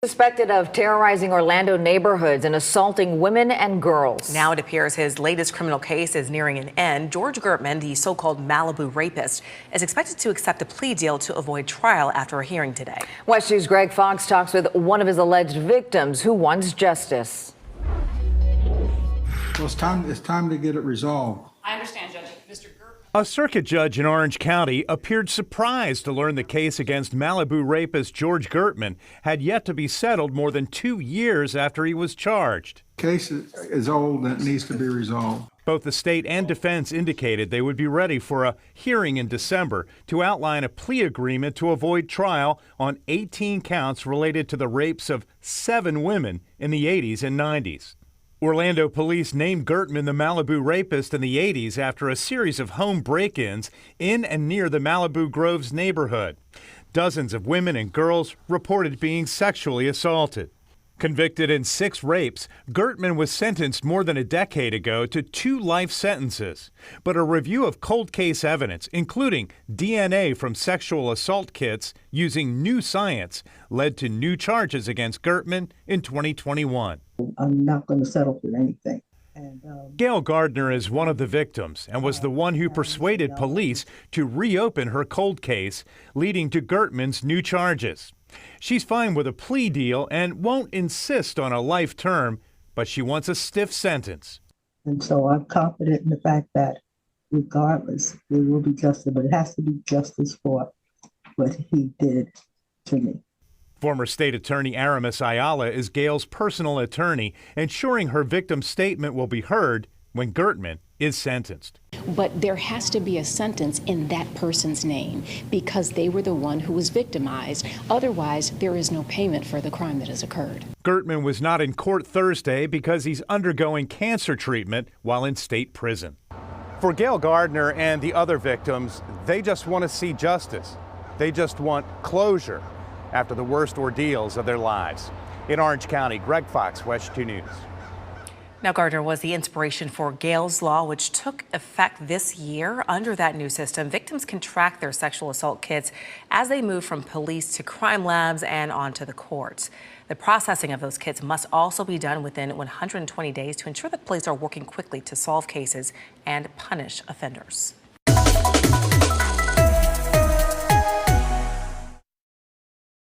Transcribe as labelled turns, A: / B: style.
A: Suspected of terrorizing Orlando neighborhoods and assaulting women and girls.
B: Now it appears his latest criminal case is nearing an end. George Gertman, the so-called Malibu rapist, is expected to accept a plea deal to avoid trial after a hearing today.
A: WESH News' Greg Fox talks with one of his alleged victims who wants justice.
C: Well, it's time to get it resolved.
D: I understand, Judge. Mr. Gertman.
E: A circuit judge in Orange County appeared surprised to learn the case against Malibu rapist George Gertman had yet to be settled more than 2 years after he was charged.
C: Case is old and it needs to be resolved.
E: Both the state and defense indicated they would be ready for a hearing in December to outline a plea agreement to avoid trial on 18 counts related to the rapes of 7 women in the 80s and 90s. Orlando police named Gertman the Malibu rapist in the 80s after a series of home break-ins in and near the Malibu Groves neighborhood. Dozens of women and girls reported being sexually assaulted. Convicted in 6 rapes, Gertman was sentenced more than a decade ago to 2 life sentences. But a review of cold case evidence, including DNA from sexual assault kits using new science, led to new charges against Gertman in 2021.
F: I'm not going to settle for anything.
E: Gail Gardner is one of the victims and was the one who persuaded police to reopen her cold case, leading to Gertman's new charges. She's fine with a plea deal and won't insist on a life term, but she wants a stiff sentence.
F: And so I'm confident in the fact that regardless, there will be justice, but it has to be justice for what he did to me.
E: Former state attorney Aramis Ayala is Gail's personal attorney, ensuring her victim's statement will be heard when Gertman is sentenced.
G: But there has to be a sentence in that person's name because they were the one who was victimized. Otherwise, there is no payment for the crime that has occurred.
E: Gertman was not in court Thursday because he's undergoing cancer treatment while in state prison. For Gail Gardner and the other victims, they just want to see justice. They just want closure after the worst ordeals of their lives. In Orange County, Greg Fox, WESH 2 News.
B: Now, Gardner was the inspiration for Gail's Law, which took effect this year. Under that new system, victims can track their sexual assault kits as they move from police to crime labs and onto the courts. The processing of those kits must also be done within 120 days to ensure that police are working quickly to solve cases and punish offenders.